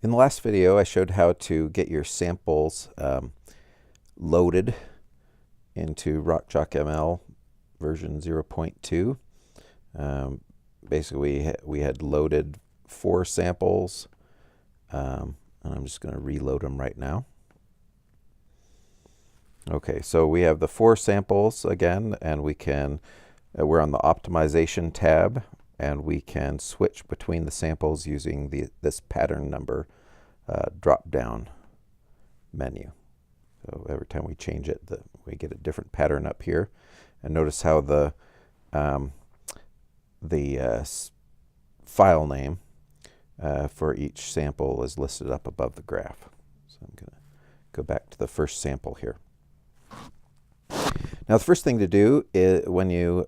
In the last video, I showed how to get your samples loaded into RockJockML version 0.2. Basically, we had loaded 4 samples, and I'm just going to reload them right now. Okay, so we have the 4 samples again, and we can, we're on the optimization tab, and we can switch between the samples using this pattern number drop-down menu. So every time we change it, we get a different pattern up here. And notice how the file name for each sample is listed up above the graph. So I'm going to go back to the first sample here. Now the first thing to do is, when you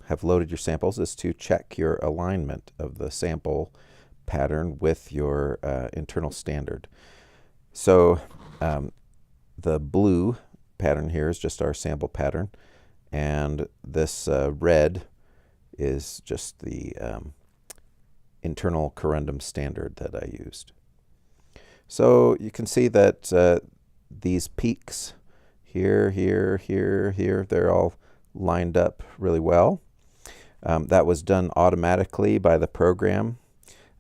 have loaded your samples, is to check your alignment of the sample pattern with your internal standard. So the blue pattern here is just our sample pattern, and this red is just the internal corundum standard that I used. So you can see that these peaks here, here, here, here, they're all lined up really well. That was done automatically by the program,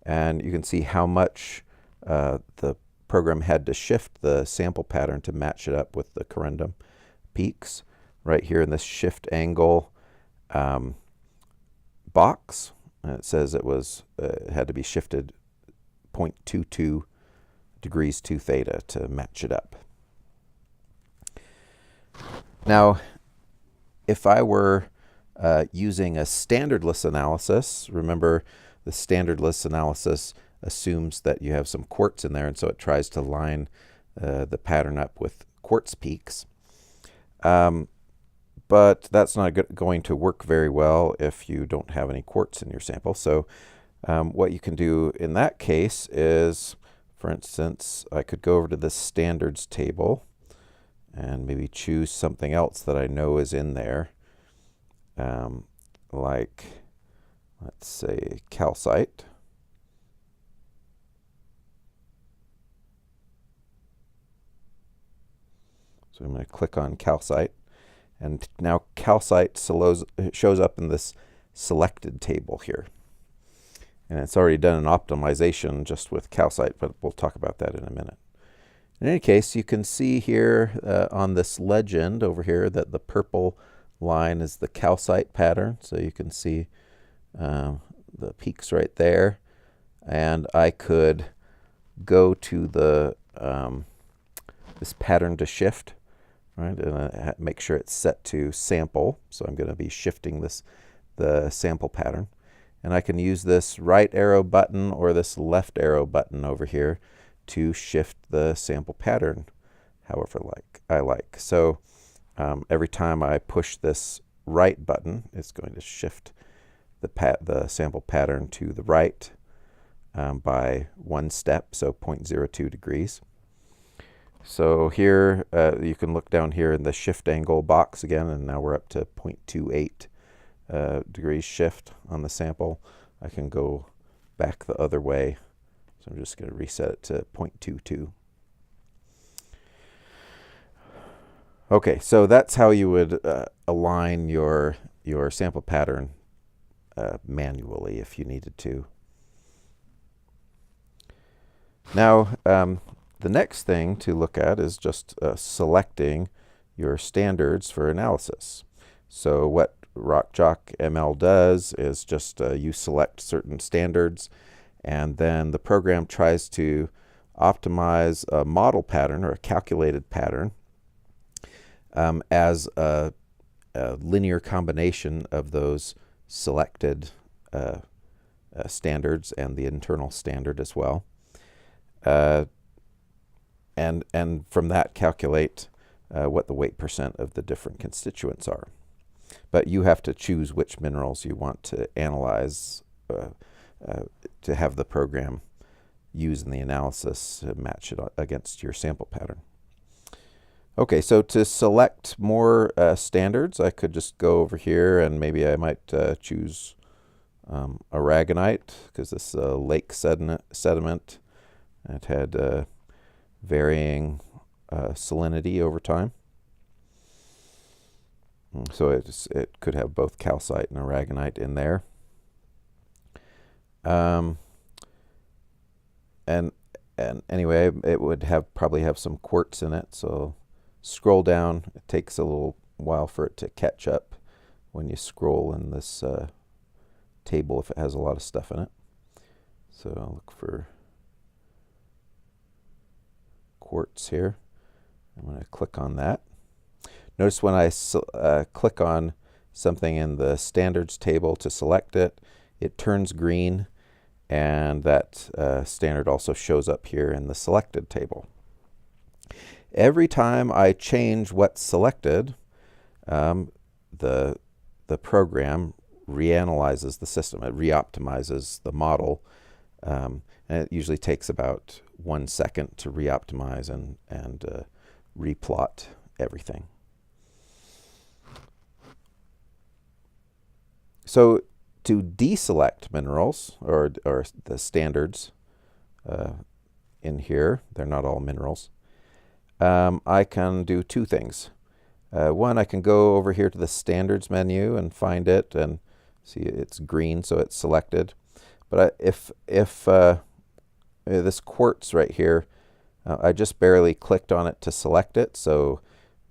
and you can see how much the program had to shift the sample pattern to match it up with the corundum peaks. Right here in this shift angle box, it says it was had to be shifted 0.22 degrees 2 theta to match it up. Now, if I were using a standardless analysis, remember the standardless analysis assumes that you have some quartz in there, and so it tries to line the pattern up with quartz peaks. But that's not going to work very well if you don't have any quartz in your sample. So what you can do in that case is, for instance, I could go over to the standards table and maybe choose something else that I know is in there, like, let's say, calcite. So I'm going to click on calcite, and now calcite shows up in this selected table here. And it's already done an optimization just with calcite, but we'll talk about that in a minute. In any case, you can see here on this legend over here that the purple line is the calcite pattern. So you can see the peaks right there. And I could go to the this pattern to shift, right, and make sure it's set to sample. So I'm going to be shifting the sample pattern. And I can use this right arrow button or this left arrow button over here to shift the sample pattern however I like. So every time I push this right button, it's going to shift the sample pattern to the right by 1 step, so 0.02 degrees. So here you can look down here in the shift angle box again, and now we're up to 0.28 degrees shift on the sample. I can go back the other way. So I'm just going to reset it to 0.22. Okay, so that's how you would align your sample pattern manually if you needed to. Now, the next thing to look at is just selecting your standards for analysis. So what RockJockML does is just you select certain standards, and then the program tries to optimize a model pattern or a calculated pattern as a linear combination of those selected standards and the internal standard as well. And from that calculate what the weight % of the different constituents are. But you have to choose which minerals you want to analyze to have the program use in the analysis to match it against your sample pattern. Okay, so to select more standards, I could just go over here and maybe I might choose aragonite, because this lake sediment It had varying salinity over time. So it could have both calcite and aragonite in there. And anyway, it would probably have some quartz in it. So scroll down. It takes a little while for it to catch up when you scroll in this table if it has a lot of stuff in it. So I'll look for quartz here. I'm going to click on that. Notice when I click on something in the standards table to select it, it turns green, and that standard also shows up here in the selected table. Every time I change what's selected, the program reanalyzes the system. It reoptimizes the model, and it usually takes about 1 second to reoptimize and replot everything. So to deselect minerals, or the standards in here, they're not all minerals, I can do two things. One, I can go over here to the standards menu and find it, and see it's green, so it's selected. But if this quartz right here, I just barely clicked on it to select it, so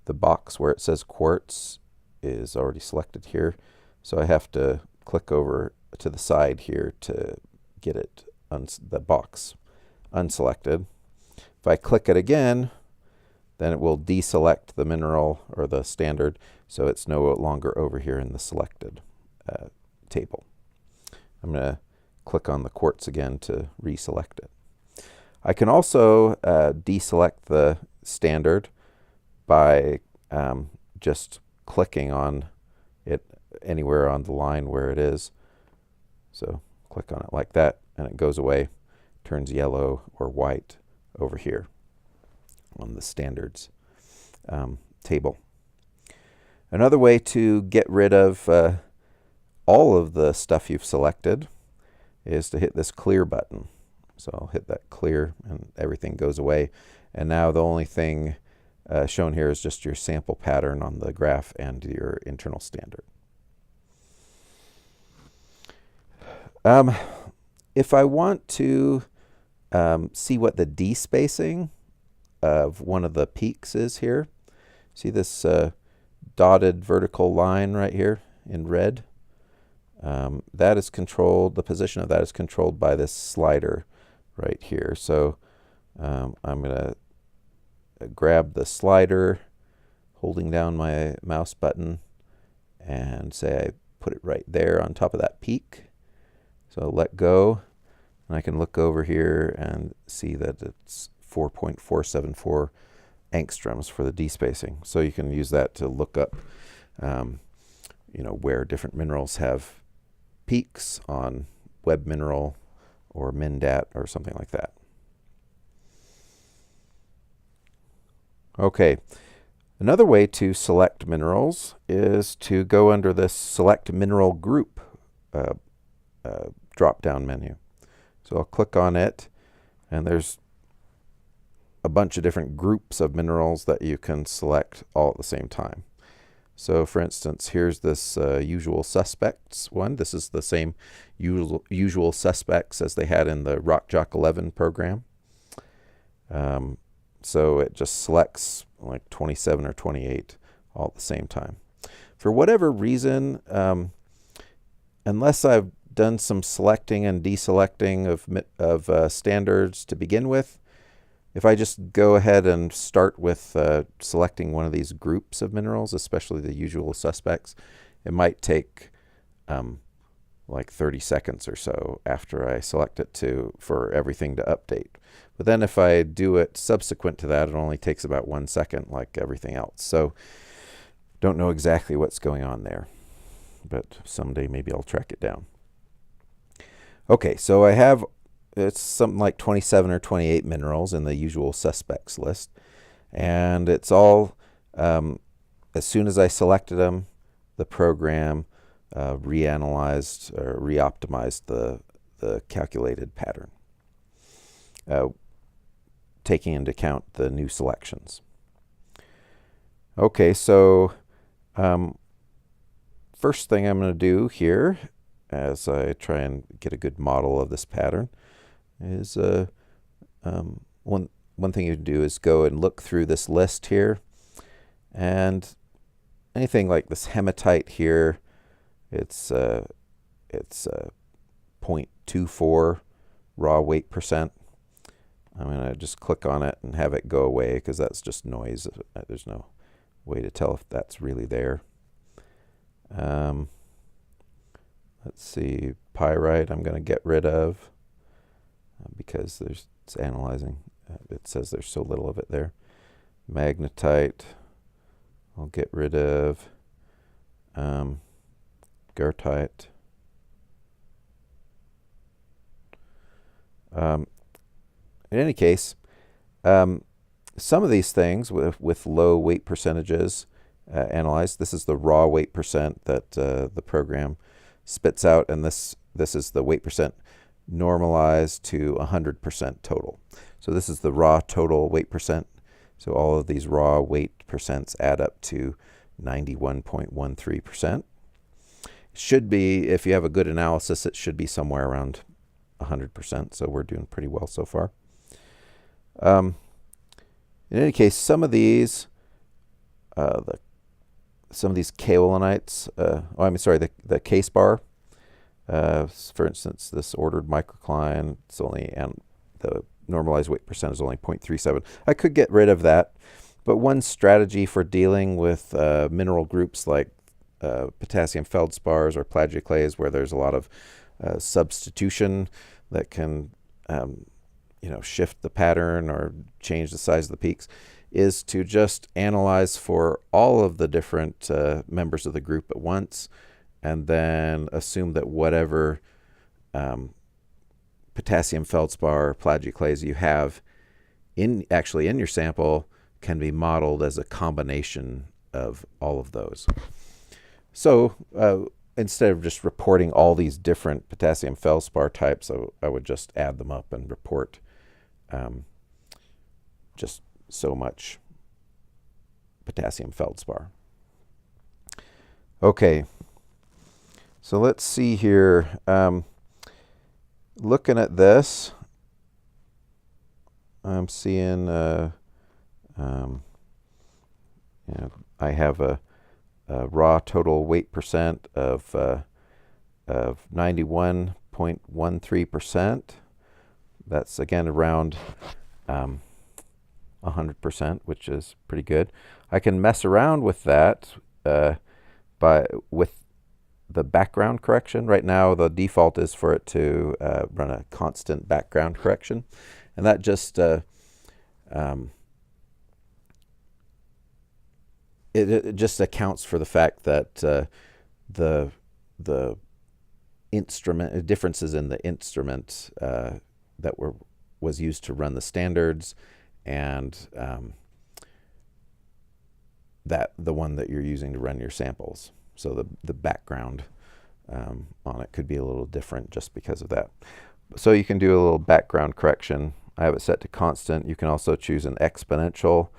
the box where it says quartz is already selected here. So I have to click over to the side here to get it the box unselected. If I click it again, then it will deselect the mineral or the standard, so it's no longer over here in the selected table. I'm going to click on the quartz again to reselect it. I can also deselect the standard by just clicking on it anywhere on the line where it is. So click on it like that, and it goes away, turns yellow or white over here on the standards table. Another way to get rid of all of the stuff you've selected is to hit this clear button. So I'll hit that clear, and everything goes away. And now the only thing shown here is just your sample pattern on the graph and your internal standard. If I want to see what the despacing of one of the peaks is here, see this dotted vertical line right here in red? That is controlled, the position of that is controlled by this slider right here. So I'm going to grab the slider, holding down my mouse button, and say I put it right there on top of that peak. So I'll let go, and I can look over here and see that it's 4.474 angstroms for the despacing. So you can use that to look up where different minerals have peaks on Web Mineral or MinDat or something like that. Okay, another way to select minerals is to go under this Select Mineral Group drop-down menu. So I'll click on it, and there's a bunch of different groups of minerals that you can select all at the same time. So for instance, here's this usual suspects one. This is the same usual suspects as they had in the RockJockML program. So it just selects like 27 or 28 all at the same time. For whatever reason, unless I've done some selecting and deselecting of standards to begin with, if I just go ahead and start with selecting one of these groups of minerals, especially the usual suspects, it might take like 30 seconds or so after I select it for everything to update. But then if I do it subsequent to that, it only takes about 1 second like everything else. So don't know exactly what's going on there, but someday maybe I'll track it down. Okay, so I have it's something like 27 or 28 minerals in the usual suspects list, and it's all as soon as I selected them, the program reanalyzed or reoptimized the calculated pattern. taking into account the new selections. Okay, so first thing I'm going to do here, as I try and get a good model of this pattern, is one thing you can do is go and look through this list here, and anything like this hematite here, it's 0.24 raw weight percent. I'm going to just click on it and have it go away because that's just noise. There's no way to tell if that's really there. Let's see, pyrite I'm going to get rid of because it's analyzing. It says there's so little of it there. Magnetite I'll get rid of. Goethite. In any case, some of these things with low weight percentages analyzed. This is the raw weight percent that the program spits out, and this is the weight percent normalized to 100% total. So this is the raw total weight percent. So all of these raw weight percents add up to 91.13%. Should be, if you have a good analysis, it should be somewhere around 100%. So we're doing pretty well so far. In any case, some of these kaolinites, the case bar, for instance, this ordered microcline, it's only, and the normalized weight percent is only 0.37. I could get rid of that, but one strategy for dealing with mineral groups like potassium feldspars or plagioclase, where there's a lot of substitution that can shift the pattern or change the size of the peaks, is to just analyze for all of the different members of the group at once, and then assume that whatever potassium feldspar or plagioclase you have actually in your sample can be modeled as a combination of all of those. So instead of just reporting all these different potassium feldspar types, I would just add them up and report just so much potassium feldspar. Okay, so let's see here. Looking at this, I'm seeing I have a raw total weight percent of 91.13%. That's again around 100%, which is pretty good. I can mess around with that with the background correction. Right now, the default is for it to run a constant background correction, and that just it just accounts for the fact that the instrument differences in the instrument that was used to run the standards, and that the one that you're using to run your samples. So the background on it could be a little different just because of that. So you can do a little background correction. I have it set to constant. You can also choose an exponential,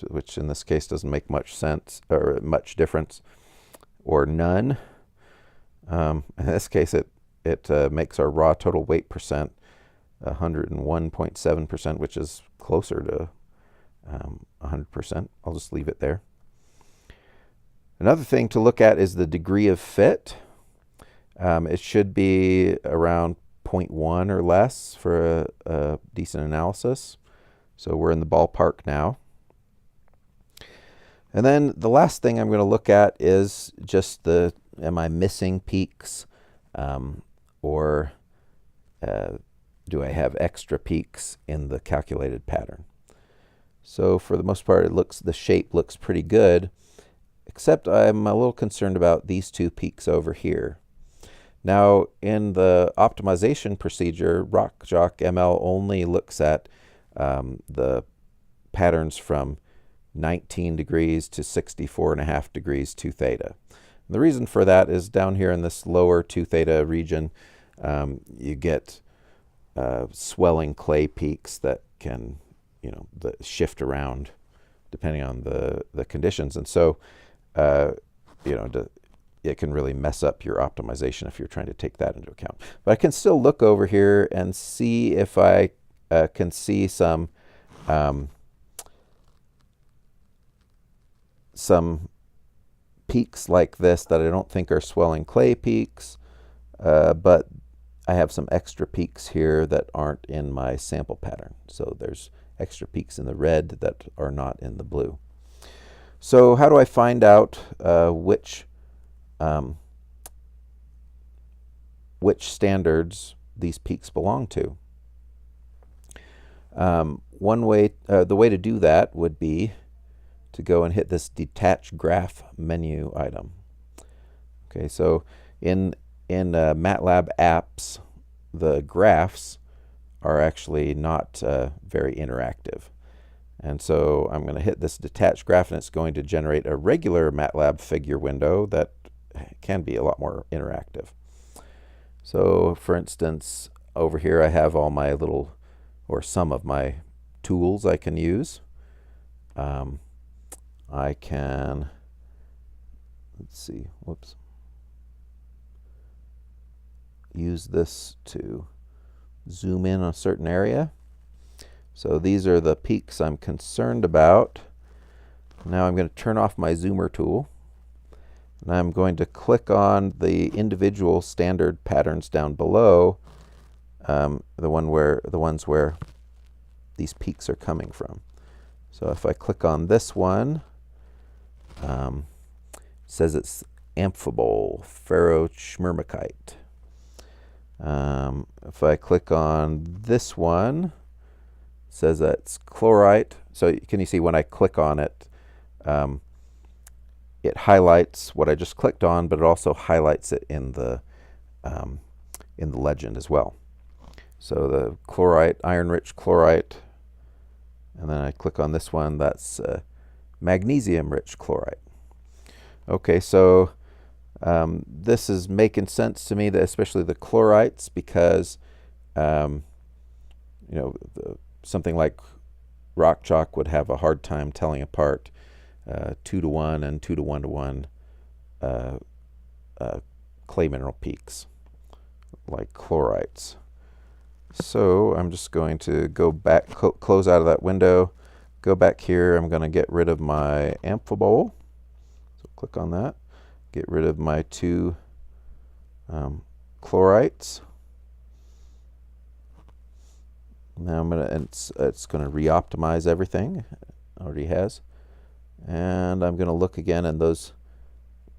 which in this case doesn't make much sense or much difference, or none. In this case, it makes our raw total weight percent 101.7%, which is closer to 100%. I'll just leave it there. Another thing to look at is the degree of fit. It should be around 0.1 or less for a decent analysis. So we're in the ballpark now. And then the last thing I'm going to look at is just am I missing peaks, or do I have extra peaks in the calculated pattern? So for the most part, the shape looks pretty good, except I'm a little concerned about these two peaks over here. Now, in the optimization procedure, RockJockML only looks at the patterns from 19 degrees to 64.5 degrees 2 theta. And the reason for that is down here in this lower 2 theta region, you get swelling clay peaks that can, shift around depending on the conditions. And so, it can really mess up your optimization if you're trying to take that into account. But I can still look over here and see if I can see some peaks like this that I don't think are swelling clay peaks, but I have some extra peaks here that aren't in my sample pattern. So there's extra peaks in the red that are not in the blue. So how do I find out which standards these peaks belong to? One way, the way to do that would be to go and hit this detach graph menu item. Okay, so in MATLAB apps, the graphs are actually not very interactive. And so I'm going to hit this detach graph, and it's going to generate a regular MATLAB figure window that can be a lot more interactive. So for instance, over here I have all my little, or some of my tools I can use. I can, let's see, whoops, use this to zoom in on a certain area. So these are the peaks I'm concerned about. Now I'm going to turn off my zoomer tool, and I'm going to click on the individual standard patterns down below, the ones where these peaks are coming from. So if I click on this one, it says it's amphibole ferroschmirmikite. If I click on this one, it says that it's chlorite. So can you see when I click on it, it highlights what I just clicked on, but it also highlights it in the legend as well. So the chlorite, iron-rich chlorite, and then I click on this one, that's magnesium-rich chlorite. Okay, so this is making sense to me, that especially the chlorites, because something like RockJock would have a hard time telling apart 2-to-1 and 2-to-1-to-1 clay mineral peaks like chlorites. So I'm just going to go back, close out of that window, go back here. I'm going to get rid of my amphibole. So click on that. Get rid of my 2 chlorites. Now I'm going to, it's going to re-optimize everything. It already has. And I'm going to look again, and those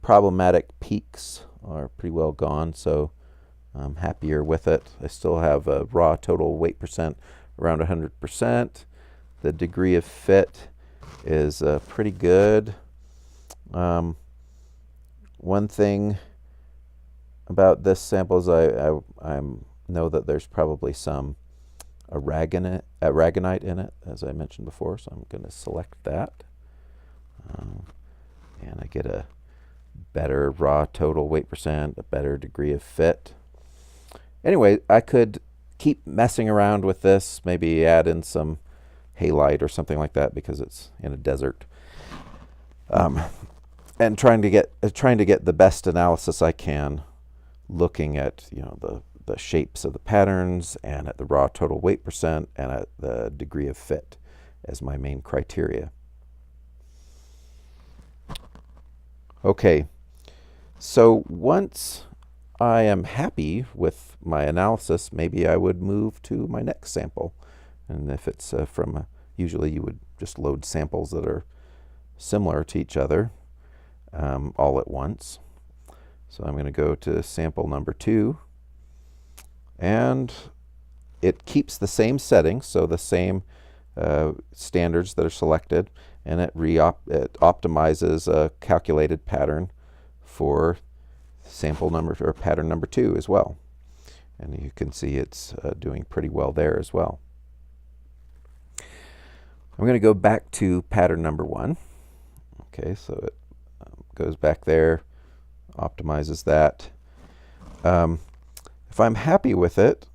problematic peaks are pretty well gone, so I'm happier with it. I still have a raw total weight percent around 100%. The degree of fit is pretty good. One thing about this sample is I know that there's probably some aragonite in it, as I mentioned before, so I'm going to select that. And I get a better raw total weight percent, a better degree of fit. Anyway, I could keep messing around with this, maybe add in some halite or something like that because it's in a desert, and trying to get the best analysis I can, looking at the shapes of the patterns and at the raw total weight percent and at the degree of fit as my main criteria. Okay, so once I am happy with my analysis, maybe I would move to my next sample. And if it's usually you would just load samples that are similar to each other all at once. So I'm going to go to sample number 2. And it keeps the same settings, so the same standards that are selected, and it optimizes a calculated pattern for sample number or pattern number 2 as well. And you can see it's doing pretty well there as well. I'm going to go back to pattern number 1. Okay, so it goes back there, optimizes that. If I'm happy with it,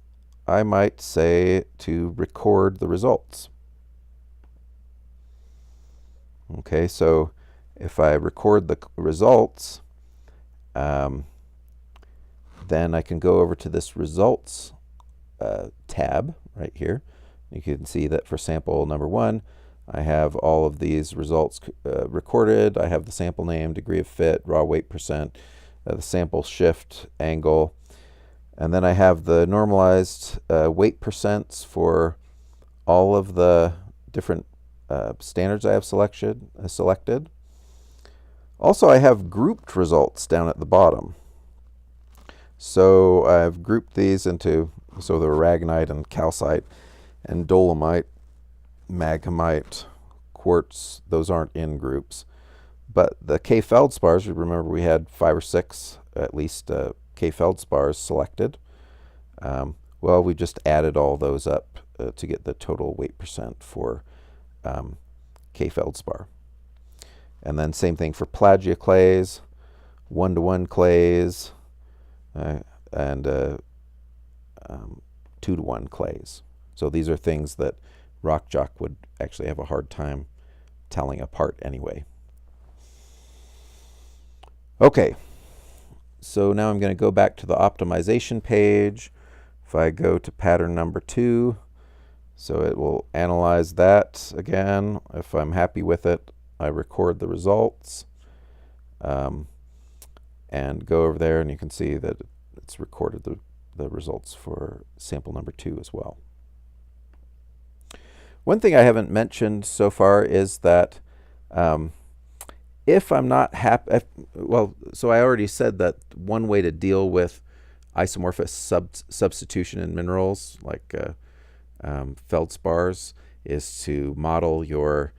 I might say to record the results. Okay, so if I record the results, then I can go over to this results tab right here. You can see that for sample number 1, I have all of these results recorded. I have the sample name, degree of fit, raw weight percent, the sample shift angle, and then I have the normalized weight percents for all of the different standards I have selected. Also, I have grouped results down at the bottom. So I've grouped these into, so the aragonite and calcite and dolomite, magmite, quartz, those aren't in groups. But the K feldspars, remember we had 5 or 6 at least K feldspars selected. Well, we just added all those up to get the total weight percent for K feldspar. And then same thing for plagioclase, 1-to-1 clays, and 2-to-1 clays. So these are things that RockJock would actually have a hard time telling apart anyway. Okay, so now I'm going to go back to the optimization page. If I go to pattern number 2, so it will analyze that again. If I'm happy with it, I record the results and go over there, and you can see that it's recorded the results for sample number 2 as well. One thing I haven't mentioned so far is that if I'm not happy, so I already said that one way to deal with isomorphous substitution in minerals like feldspars is to model your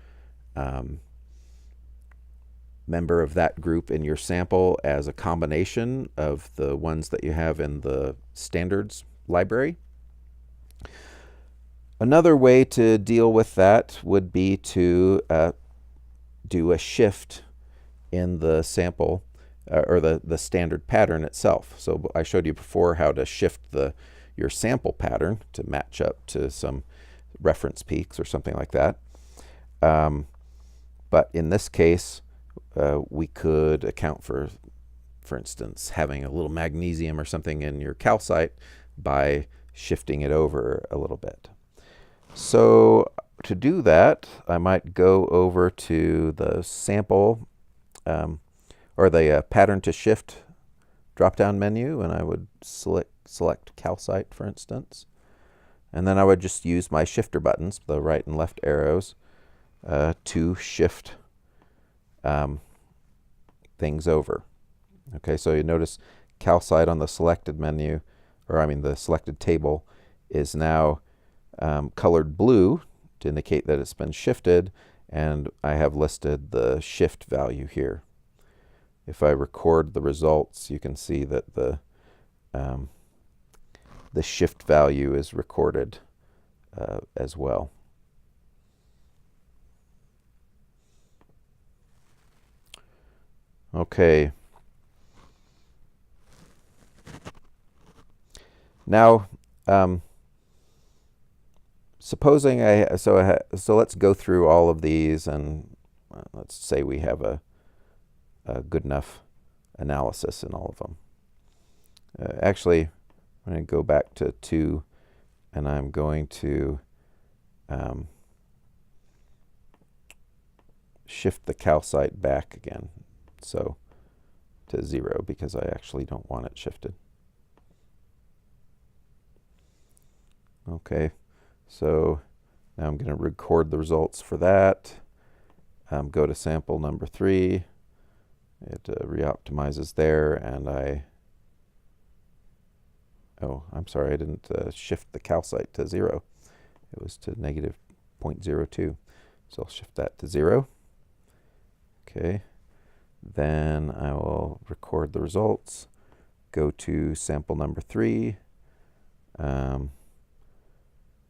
member of that group in your sample as a combination of the ones that you have in the standards library. Another way to deal with that would be to do a shift in the sample or the standard pattern itself. So I showed you before how to shift your sample pattern to match up to some reference peaks or something like that. But in this case, we could account for instance, having a little magnesium or something in your calcite by shifting it over a little bit. So to do that, I might go over to the sample or the pattern to shift drop-down menu, and I would select calcite, for instance. And then I would just use my shifter buttons, the right and left arrows, to shift things over. Okay, so you notice calcite on the selected menu, or I mean the selected table, is now colored blue to indicate that it's been shifted, and I have listed the shift value here. If I record the results, you can see that the shift value is recorded as well. Okay. Now, supposing so let's go through all of these, and let's say we have a good enough analysis in all of them. Actually, I'm going to go back to 2, and I'm going to shift the calcite back again, so to 0, because I actually don't want it shifted. Okay, so now I'm going to record the results for that. Go to sample number 3. It reoptimizes there, and I'm sorry, I didn't shift the calcite to 0. It was to negative 0.02. So I'll shift that to 0. Okay, then I will record the results, go to sample number 3,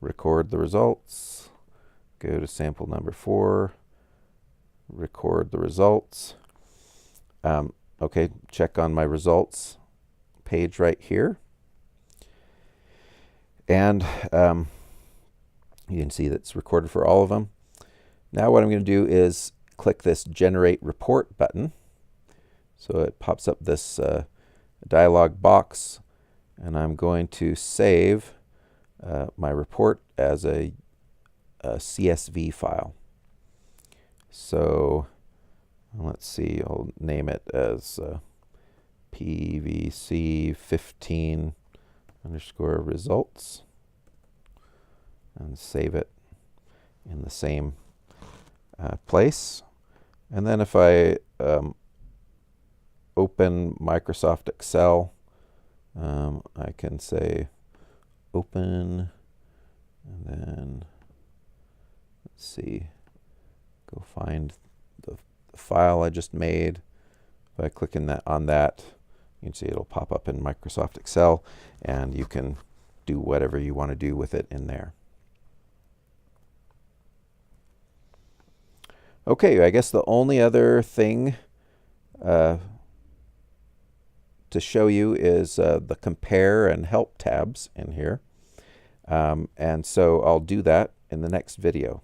record the results, go to sample number 4, record the results. Okay, check on my results page right here. And you can see that's recorded for all of them. Now what I'm going to do is click this Generate Report button. So it pops up this dialog box, and I'm going to save my report as a CSV file. So let's see, I'll name it as PVC15 underscore results and save it in the same place. And then if I open Microsoft Excel, I can say open, and then let's see, go find the file I just made. If I click on that, you can see it'll pop up in Microsoft Excel, and you can do whatever you want to do with it in there. Okay, I guess the only other thing to show you is the compare and help tabs in here. And so I'll do that in the next video.